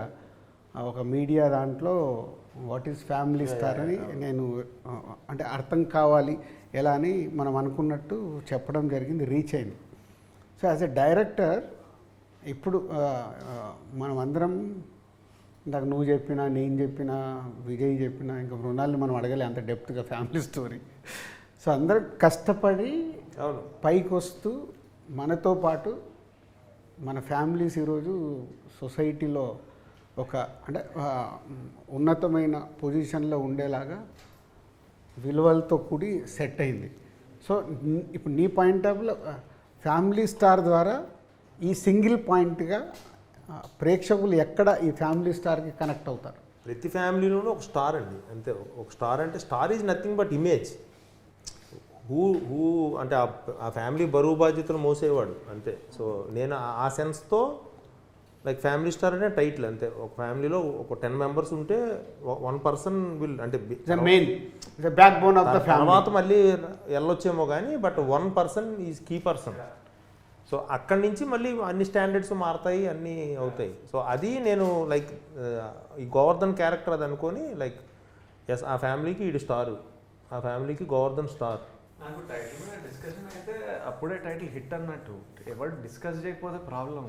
[SPEAKER 1] ఒక మీడియా దాంట్లో వాట్ ఈజ్ ఫ్యామిలీ స్టార్ అని నేను అంటే అర్థం కావాలి ఎలా అని మనం అనుకున్నట్టు చెప్పడం జరిగింది, రీచ్ అయింది. సో యాజ్ ఎ డైరెక్టర్ ఇప్పుడు మనం అందరం ఇందాక నువ్వు చెప్పినా, నేను చెప్పినా, విజయ్ చెప్పినా, ఇంకా మృణాల్ని మనం అడగలే అంత డెప్త్గా ఫ్యామిలీ స్టోరీ. సో అందరం కష్టపడి పైకి వస్తూ మనతో పాటు మన ఫ్యామిలీస్ ఈరోజు సొసైటీలో ఒక అంటే ఉన్నతమైన పొజిషన్లో ఉండేలాగా విలువలతో కూడి సెట్ అయింది. సో ఇప్పుడు నీ పాయింట్ ఆఫ్లో ఫ్యామిలీ స్టార్ ద్వారా ఈ సింగిల్ పాయింట్గా ప్రేక్షకులు ఎక్కడ ఈ ఫ్యామిలీ స్టార్కి కనెక్ట్ అవుతారు?
[SPEAKER 3] ప్రతి ఫ్యామిలీలోనూ ఒక స్టార్ అండి, అంతే. ఒక స్టార్ అంటే star is nothing but image. Who అంటే ఆ ఫ్యామిలీ బరువు బాధ్యతలు మోసేవాడు అంతే. సో నేను ఆ సెన్స్తో లైక్ ఫ్యామిలీ స్టార్ అనే టైటిల్ అంతే. ఒక ఫ్యామిలీలో ఒక 10 members ఉంటే 1 person విల్ అంటే
[SPEAKER 1] main backbone of the family.
[SPEAKER 3] తర్వాత మళ్ళీ వెళ్ళొచ్చేమో కానీ but 1 person is key person. So అక్కడి నుంచి మళ్ళీ అన్ని స్టాండర్డ్స్ మారుతాయి, అన్నీ అవుతాయి. సో అది నేను లైక్ ఈ గోవర్ధన్ క్యారెక్టర్ అది అనుకొని లైక్ ఎస్ ఆ ఫ్యామిలీకి ఇది స్టారు, ఆ ఫ్యామిలీకి గోవర్ధన్ స్టార్.
[SPEAKER 4] నాకు టైటిల్ మీద డిస్కషన్ అయితే అప్పుడే టైటిల్ హిట్ అన్నట్టు. ఎవరు డిస్కస్ చేయకపోతే ప్రాబ్లం.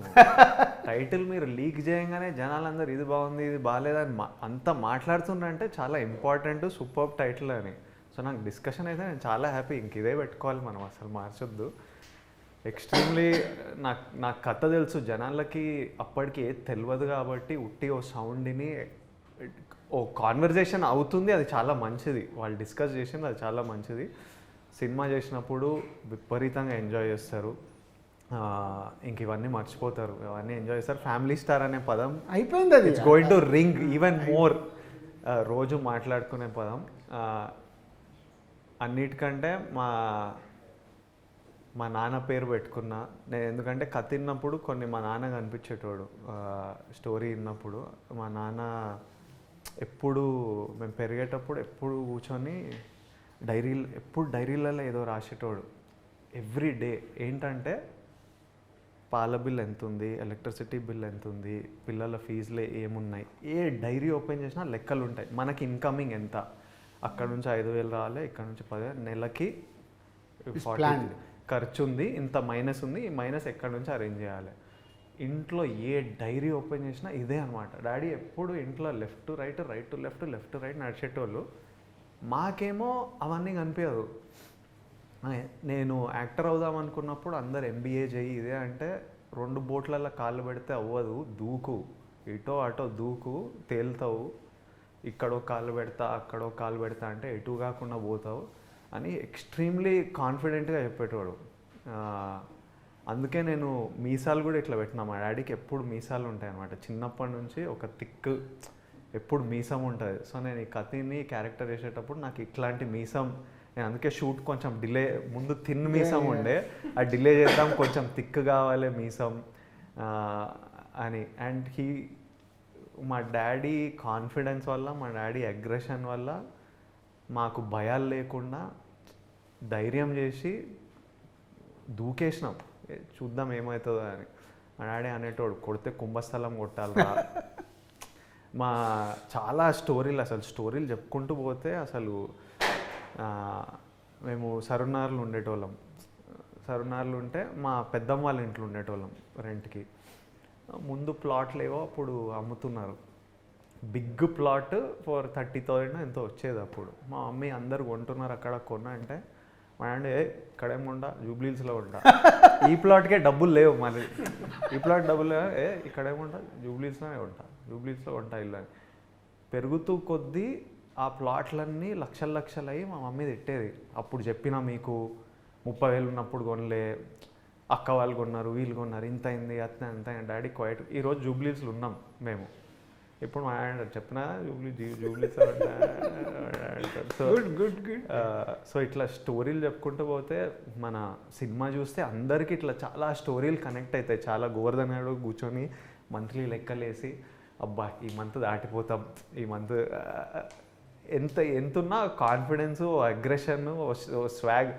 [SPEAKER 4] టైటిల్ మీరు లీక్ చేయగానే జనాలందరూ ఇది బాగుంది ఇది బాగాలేదని అంత మాట్లాడుతున్నారంటే చాలా ఇంపార్టెంట్ సూపర్ టైటిల్ అని. సో నాకు డిస్కషన్ అయితే నేను చాలా హ్యాపీ. ఇంక ఇదే పెట్టుకోవాలి మనం, అసలు మార్చొద్దు. ఎక్స్ట్రీమ్లీ నాకు కథ తెలుసు, జనాలకి అప్పటికి ఏది తెలియదు కాబట్టి ఉట్టి ఓ సౌండ్ని ఓ కాన్వర్జేషన్ అవుతుంది, అది చాలా మంచిది. వాళ్ళు డిస్కస్ చేసింది అది చాలా మంచిది. సినిమా చేసినప్పుడు విపరీతంగా ఎంజాయ్ చేస్తారు, ఇంక ఇవన్నీ మర్చిపోతారు, ఇవన్నీ ఎంజాయ్ చేస్తారు. ఫ్యామిలీ స్టార్ అనే పదం
[SPEAKER 1] అయిపోయింది, అది
[SPEAKER 4] it's going to ring even more. రోజు మాట్లాడుకునే పదం. అన్నిటికంటే మా నాన్న పేరు పెట్టుకున్నా నేను, ఎందుకంటే కథ విన్నప్పుడు కొన్ని మా నాన్న కనిపించేటోడు. స్టోరీ విన్నప్పుడు మా నాన్న ఎప్పుడు మేము పెరిగేటప్పుడు ఎప్పుడు కూర్చొని డైరీలలో ఏదో రాసేటోడు ఎవ్రీ డే. ఏంటంటే పాల బిల్ ఎంత ఉంది, ఎలక్ట్రిసిటీ బిల్ ఎంత ఉంది, పిల్లల ఫీజులు ఏమున్నాయి, ఏ డైరీ ఓపెన్ చేసినా లెక్కలు ఉంటాయి. మనకి ఇన్కమింగ్ ఎంత, అక్కడ నుంచి 5,000 రావాలి, ఇక్కడ నుంచి 10,000, నెలకి 40 ఖర్చు ఉంది, ఇంత మైనస్ ఉంది, ఈ మైనస్ ఎక్కడి నుంచి అరేంజ్ చేయాలి. ఇంట్లో ఏ డైరీ ఓపెన్ చేసినా ఇదే అనమాట. డాడీ ఎప్పుడు ఇంట్లో left to right, right to left, left to right నడిచేటోళ్ళు. మాకేమో అవన్నీ కనిపించదు. నేను యాక్టర్ అవుదాం అనుకున్నప్పుడు అందరు ఎంబీఏ చేయి ఇదే అంటే 2 బోట్లలో కాళ్ళు పెడితే అవ్వదు, దూకు, ఇటో అటో దూకు, తేలుతావు, ఇక్కడో కాళ్ళు పెడతా అక్కడో కాళ్ళు పెడతా అంటే ఎటు కాకుండా పోతావు అని ఎక్స్ట్రీమ్లీ కాన్ఫిడెంట్గా చెప్పేటోడు. అందుకే నేను మీసాలు కూడా ఇట్లా పెట్టినా. మా డాడీకి ఎప్పుడు మీసాలు ఉంటాయి అన్నమాట. చిన్నప్పటి నుంచి ఒక థిక్ ఎప్పుడు మీసం ఉంటుంది. సో నేను ఈ కథని క్యారెక్టర్ వేసేటప్పుడు నాకు ఇట్లాంటి మీసం, నేను అందుకే షూట్ కొంచెం డిలే, ముందు థిన్ మీసం ఉండే, అది డిలే చేద్దాం, కొంచెం థిక్ కావాలి మీసం అని. అండ్ మా డాడీ కాన్ఫిడెన్స్ వల్ల, మా డాడీ అగ్రెషన్ వల్ల మాకు భయాలు లేకుండా ధైర్యం చేసి దూకేసినాం, చూద్దాం ఏమవుతుందో అని. మా డాడీ అనేటోడు కొడితే కుంభస్థలం కొట్టాలిరా. చాలా స్టోరీలు, అసలు స్టోరీలు చెప్పుకుంటూ పోతే అసలు మేము సరునార్లు ఉండేటోళ్ళం. సరునార్లు ఉంటే మా పెద్దమ్మ వాళ్ళ ఇంట్లో ఉండేటోళ్ళం రెంట్కి. ముందు ప్లాట్లు ఏవో అప్పుడు అమ్ముతున్నారు, బిగ్ ప్లాట్ ఫర్ 30,000 ఎంతో వచ్చేది అప్పుడు. మా మమ్మీ అందరు కొంటున్నారు అక్కడ, కొన్నా అంటే మా డాడీ ఇక్కడేముండా జూబ్లీహిల్స్లో ఉంటా, ఈ ప్లాట్కే డబ్బులు లేవు, మళ్ళీ ఈ ప్లాట్ డబ్బులు లేవు, ఇక్కడేముండా జూబ్లీహిల్స్లోనే ఉంటా ఇల్లు అని. పెరుగుతూ కొద్దీ ఆ ప్లాట్లన్నీ లక్షలు అయ్యి మా మమ్మీ తిట్టేది. అప్పుడు చెప్పినా మీకు 30,000 ఉన్నప్పుడు కొనలే, అక్క వాళ్ళు కొన్నారు, వీళ్ళు కొన్నారు, ఇంత అయింది అట్లా అంత. Daddy quite. ఈరోజు జూబ్లీహిల్స్లో ఉన్నాం మేము. ఇప్పుడు మా ఆయన చెప్పినా జూబ్లీహిల్స్ సో ఇట్లా స్టోరీలు చెప్పుకుంటూ పోతే మన సినిమా చూస్తే అందరికీ ఇట్లా చాలా స్టోరీలు కనెక్ట్ అవుతాయి. చాలా గోవర్ధన్ గారు కూర్చొని మంత్లీ లెక్కలేసి అబ్బా ఈ మంత్ దాటిపోతాం, ఈ మంత్ ఎంతున్నా కాన్ఫిడెన్సు, అగ్రెషన్, స్వాగ్.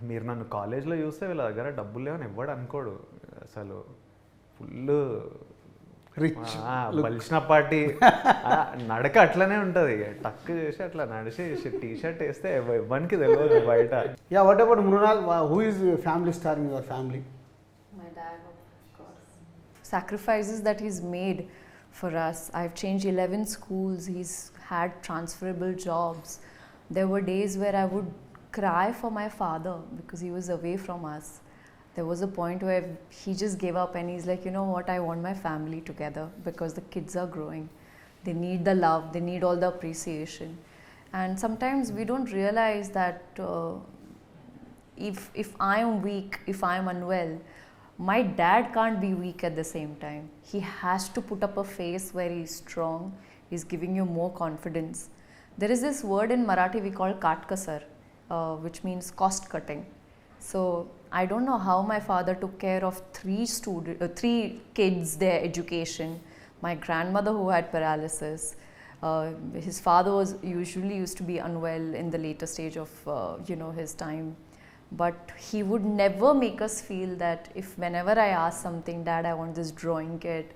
[SPEAKER 4] మీరు నన్ను కాలేజ్లో చూస్తే వీళ్ళ దగ్గర డబ్బులు లేవని ఎవ్వడు అనుకోడు అసలు. ఫుల్
[SPEAKER 1] రిచ్
[SPEAKER 4] బలిసిన పార్టీ నడక అట్లనే ఉంటుంది. టక్ చేసి అట్లా నడిచి టీ-షర్ట్ వేస్తే ఎవరికి తెలియదు బయట.
[SPEAKER 1] Yeah, what about Mrunal? Who is family star in your family?
[SPEAKER 2] My dad, of course. Sacrifices that he's made for us. I've changed 11 schools. He's had transferable jobs. There were days where I would cry for my father because he was away from us. There was a point where he just gave up and he's like, you know what, I want my family together because the kids are growing. They need the love, they need all the appreciation. And sometimes we don't realize that if I am weak, if I am unwell, my dad can't be weak at the same time. He has to put up a face where he's strong, he's giving you more confidence. There is this word in Marathi we call katkasar, which means cost cutting. So I don't know how my father took care of 3 kids, their education. My grandmother who had paralysis. His father used to be unwell in the later stage of his time. But he would never make us feel that if whenever I ask something, Dad, I want this drawing kit,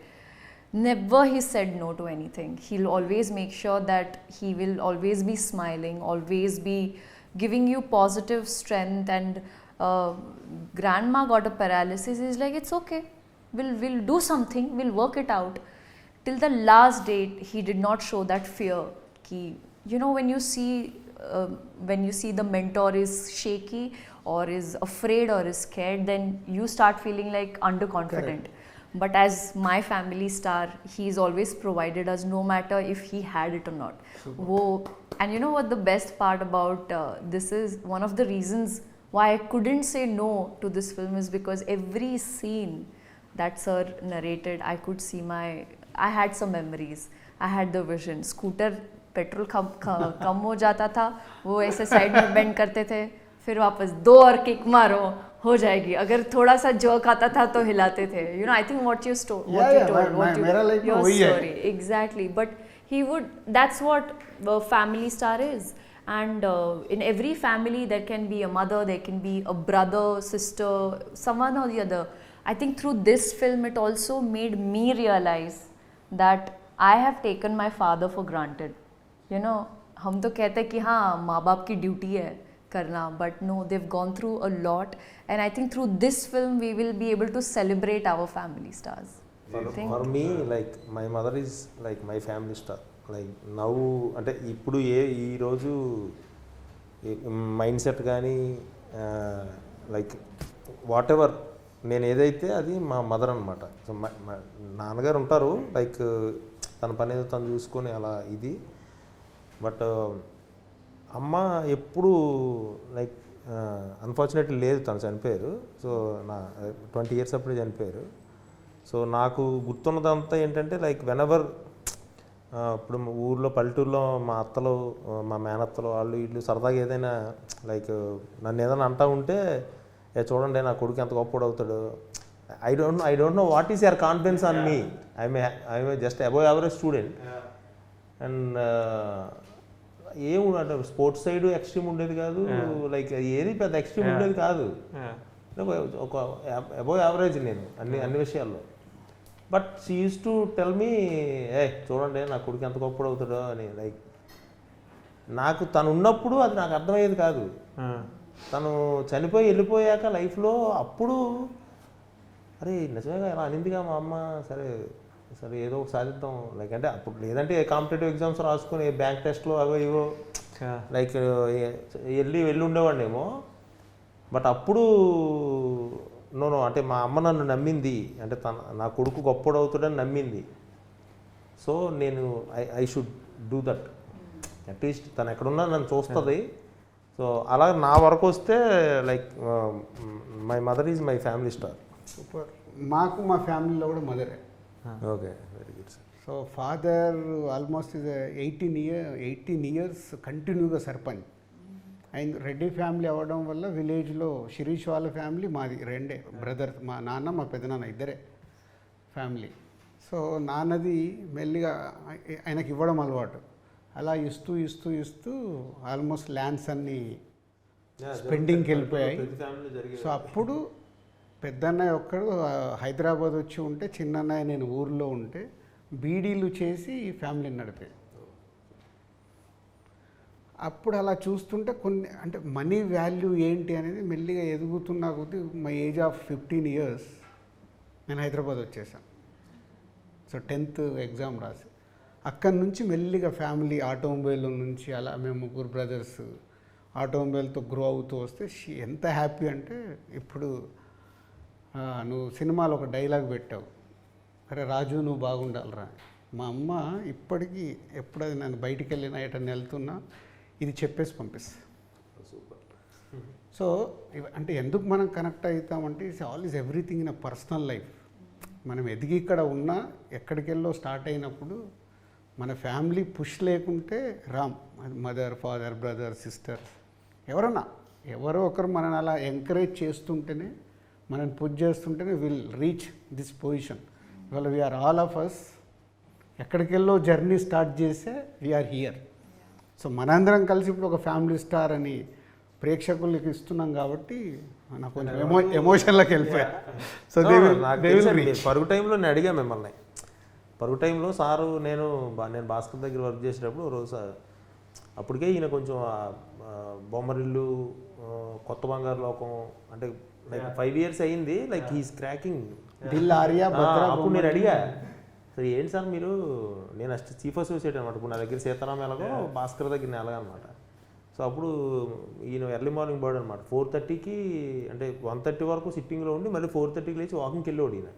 [SPEAKER 2] never he said no to anything. He'll always make sure that he will always be smiling, always be giving you positive strength. And grandma got a paralysis. He's like, it's okay, we'll do something, we'll work it out. Till the last date, he did not show that fear. When you see the mentor is shaky or is afraid or is scared, then you start feeling like underconfident. Correct. But as my family star, he's always provided us, no matter if he had it or not. And you know what the best part about this is? One of the reasons why I couldn't say no to this film is because every scene that sir narrated, I had some memories. I had the vision. Scooter petrol कम हो जाता था, वो ऐसे side में bend करते थे, फिर वापस 2 और किक मारो हो जाएगी, अगर थोड़ा सा जर्क आता था तो हिलाते थे, you know. I think what you told
[SPEAKER 1] मेरा लाइफ में
[SPEAKER 2] your
[SPEAKER 1] वही है.
[SPEAKER 2] story exactly, but he would, that's what family star is. And in every family there can be a mother, there can be a brother, sister, someone or the other. I think through this film it also made me realize that I have taken my father for granted. You know, हम तो कहते हैं कि हाँ माँ बाप की duty है करना, but no, they've gone through a lot, and I think through this film we will be able to celebrate our family stars.
[SPEAKER 3] For me, like my mother is like my family star. Like నవ్వు అంటే ఇప్పుడు ఈరోజు mind set కానీ like what ever నేను ఏదైతే అది మా mother అనమాట. సో నాన్నగారు ఉంటారు లైక్ తన పని ఏదో తను చూసుకొని అలా ఇది, బట్ అమ్మ ఎప్పుడు లైక్ అన్ఫార్చునేట్లీ లేదు, తను చనిపోయారు. సో నా 20 years అప్పుడే చనిపోయారు. సో నాకు గుర్తున్నదంతా ఏంటంటే లైక్ వెనెవర్ ఇప్పుడు ఊర్లో పల్లెటూరులో మా అత్తలు మా మేనత్తలు వాళ్ళు వీళ్ళు సరదాగా ఏదైనా లైక్ నన్ను ఏదైనా అంటూ ఉంటే చూడండి నా కొడుకు ఎంత గొప్పడు అవుతాడు. I don't know what is your confidence on me. I'm just above average student. And అంటే స్పోర్ట్స్ సైడ్ ఎక్స్ట్రీమ్ ఉండేది కాదు, లైక్ ఏది పెద్ద ఎక్స్ట్రీమ్ ఉండేది కాదు, ఒక అబోవ్ యావరేజ్ నేను అన్ని విషయాల్లో. But she use to tell me చూడండి నా కొడుకు ఎంత గొప్పడు అవుతాడో అని. లైక్ నాకు తను ఉన్నప్పుడు అది నాకు అర్థమయ్యేది కాదు, తను చనిపోయి వెళ్ళిపోయాక లైఫ్లో అప్పుడు అరే నిజంగా ఇలా అనిందిగా మా అమ్మ, సరే సరే ఏదో ఒక సాధిద్దాం లైక్. అంటే అప్పుడు లేదంటే కాంపిటేటివ్ ఎగ్జామ్స్ రాసుకొని బ్యాంక్ టెస్ట్లో అవో ఇవో లైక్ వెళ్ళి ఉండేవాడినేమో. బట్ అప్పుడు నో అంటే మా అమ్మ నన్ను నమ్మింది, అంటే నా కొడుకు గొప్పడు అవుతాడని నమ్మింది. సో నేను I should do that. At least తను ఎక్కడున్నా నన్ను చూస్తుంది. సో అలా నా వరకు వస్తే like my mother is my family star.
[SPEAKER 1] Super. మాకు మా ఫ్యామిలీలో కూడా మదరే.
[SPEAKER 3] Okay, very good sir.
[SPEAKER 1] So father almost is 18 years కంటిన్యూగా సర్పంచ్. అండ్ రెడ్డి ఫ్యామిలీ అవ్వడం వల్ల విలేజ్లో శిరీష్ వాళ్ళ ఫ్యామిలీ మాది రెండే బ్రదర్స్, మా నాన్న మా పెదనాన్న ఇద్దరే ఫ్యామిలీ. సో నాన్నది మెల్లిగా ఆయనకి ఇవ్వడం అలవాటు. అలా ఇస్తూ ఆల్మోస్ట్ ల్యాండ్స్ అన్నీ స్పెండింగ్కి వెళ్ళిపోయాయి. సో అప్పుడు పెద్దన్నయ్య ఒక్కడు హైదరాబాద్ వచ్చి ఉంటే, చిన్నన్నయ్య నేను ఊర్లో ఉంటే బీడీలు చేసి ఈ ఫ్యామిలీని నడిపాయి. అప్పుడు అలా చూస్తుంటే కొన్ని అంటే మనీ వాల్యూ ఏంటి అనేది మెల్లిగా ఎదుగుతున్నా కొద్దీ మై ఏజ్ ఆఫ్ 15 years నేను హైదరాబాద్ వచ్చేసాను. సో 10th ఎగ్జామ్ రాసి అక్కడి నుంచి మెల్లిగా ఫ్యామిలీ ఆటోమొబైల్ నుంచి అలా మేము 3 brothers ఆటోమొబైల్తో గ్రో అవుతూ వస్తే ఎంత హ్యాపీ అంటే, ఇప్పుడు నువ్వు సినిమాలో ఒక డైలాగ్ పెట్టావు, అరే రాజు నువ్వు బాగుండాలిరా. మా అమ్మ ఇప్పటికీ ఎప్పుడైనా నన్ను బయటికి వెళ్ళినా ఎటన్నా వెళ్తున్నా ఇది చెప్పేసి పంపిస్తా.
[SPEAKER 3] సూపర్.
[SPEAKER 1] సో అంటే ఎందుకు మనం కనెక్ట్ అవుతామంటే it's all is everything in a personal life. మనం ఎదిగి ఇక్కడ ఉన్నా ఎక్కడికి వెళ్ళో స్టార్ట్ అయినప్పుడు మన ఫ్యామిలీ పుష్ లేకుంటే Ram. Mother, father, brother, sister ఎవరో ఒకరు మనని అలా ఎంకరేజ్ చేస్తుంటేనే, మనని పుష్ చేస్తుంటేనే విల్ రీచ్ దిస్ పొజిషన్. ఇవాళ వీఆర్ ఆల్ ఆఫ్ అస్ ఎక్కడికి వెళ్ళో జర్నీ స్టార్ట్ చేస్తే వీఆర్ హియర్. సో మనందరం కలిసి ఇప్పుడు ఒక ఫ్యామిలీ స్టార్ అని ప్రేక్షకులకి ఇస్తున్నాం కాబట్టి నాకు కొంచెం ఎమోషన్లోకి వెళ్ళిపోయారు. సో
[SPEAKER 3] పరుగు టైంలో నేను అడిగా మిమ్మల్ని, పరుగు టైంలో సారు నేను భాస్కర్ దగ్గర వర్క్ చేసేటప్పుడు రోజు అప్పటికే ఈయన కొంచెం బొమ్మరిల్లు, కొత్త బంగారు లోకం అంటే లైక్ 5 years అయింది, like he's cracking
[SPEAKER 1] Dil Arya.
[SPEAKER 3] అప్పుడు నేను అడిగా, సరే ఏంటి సార్ మీరు, నేను చీఫ్ అసోసియేట్ అనమాట, ఇప్పుడు నా దగ్గర సీతారాం ఎలాగో భాస్కర్ దగ్గర ఎలాగ అనమాట. సో అప్పుడు ఈయన ఎర్లీ మార్నింగ్ బర్డ్ అనమాట. 4:30కి అంటే 1:30 వరకు సిట్టింగ్లో ఉండి మళ్ళీ 4:30కి లేచి వాకింగ్కి వెళ్ళేవాడు ఈయన.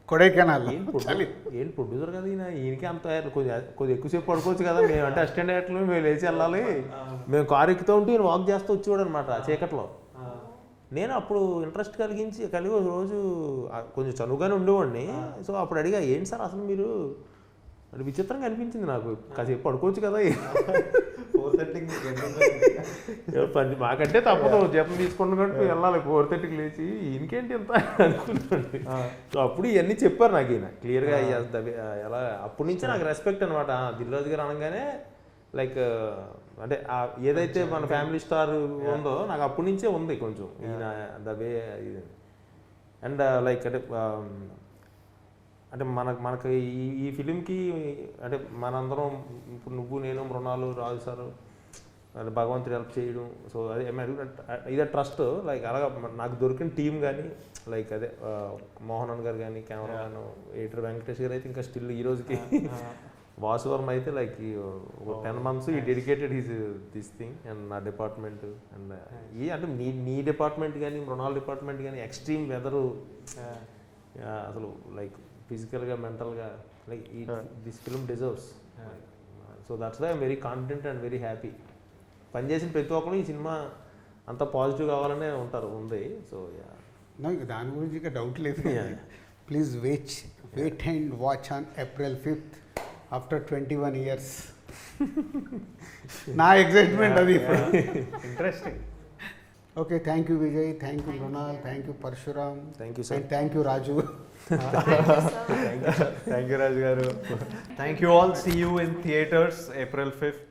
[SPEAKER 1] కొడైకెనాల్
[SPEAKER 3] ఏంటి ప్రొడ్యూసర్ కదా ఈయనకి అంత కొద్దిగా ఎక్కువసేపు పడుకోవచ్చు కదా, మేము అంటే అసిస్టెంట్ డైరెక్టర్లు మేము లేచి వెళ్ళాలి, మేము కారు ఎక్కుతూ ఉంటే ఈయన వాక్ చేస్తూ వచ్చేవాడు అనమాట చీకట్లో. నేను అప్పుడు ఇంట్రెస్ట్ కలిగి ఒక రోజు కొంచెం చనువుగానే ఉండేవాడిని. సో అప్పుడు అడిగా, ఏంటి సార్ అసలు మీరు అది విచిత్రంగా అనిపించింది నాకు, కాసేపు పడుకోవచ్చు కదా.
[SPEAKER 4] 4:30
[SPEAKER 3] మాకంటే తప్పదు, జీతం తీసుకున్నాం కాబట్టి వెళ్ళాలి 4:30కి లేచి, ఈయనకేంటి ఎంత అనుకుంటుంది. సో అప్పుడు ఇవన్నీ చెప్పారు నాకు ఈయన క్లియర్గా, ఎలా అప్పటి నుంచే నాకు రెస్పెక్ట్ అనమాట. దిల్ రాజు గారు అనగానే లైక్ అంటే ఏదైతే మన ఫ్యామిలీ స్టార్ ఉందో నాకు అప్పటి నుంచే ఉంది కొంచెం ఈయన ద వే ఇది. అండ్ లైక్ అంటే మనకు ఈ ఫిలింకి అంటే మనందరం ఇప్పుడు నువ్వు నేను మృణాలు రాజు సారు అంటే భగవంతుడు హెల్ప్ చేయడం, సో అదే ఇదే ట్రస్ట్. లైక్ అలాగా నాకు దొరికిన టీం కానీ లైక్ అదే మోహన్ గారు కానీ, కెమెరామెన్ ఎడిటర్ వెంకటేష్ గారు అయితే ఇంకా స్టిల్ ఈ రోజుకి, వాసువర్మ అయితే లైక్ 10 months ఈ dedicated his this thing. And నా డిపార్ట్మెంట్ అండ్ ఈ అంటే నీ డిపార్ట్మెంట్ కానీ మృణాల్ డిపార్ట్మెంట్ కానీ ఎక్స్ట్రీమ్ వెదరు అసలు లైక్ ఫిజికల్గా మెంటల్గా like this film deserves. So that's why I'm very confident and very happy. పనిచేసిన ప్రతి ఒక్కరు ఈ సినిమా అంత పాజిటివ్ కావాలనే ఉంది. సో
[SPEAKER 1] దాని గురించి ఇక డౌట్ లేదు. Please wait and watch on April 5th after 21 years. నా ఎక్సైట్మెంట్ అది.
[SPEAKER 4] Interesting.
[SPEAKER 1] Okay, thank you Vijay, thank you Mrunal, thank you Parasuram,
[SPEAKER 3] thank you sir,
[SPEAKER 1] and thank you Raju.
[SPEAKER 4] Thank you Raju గారు. Thank you all. See you in theatres April 5th.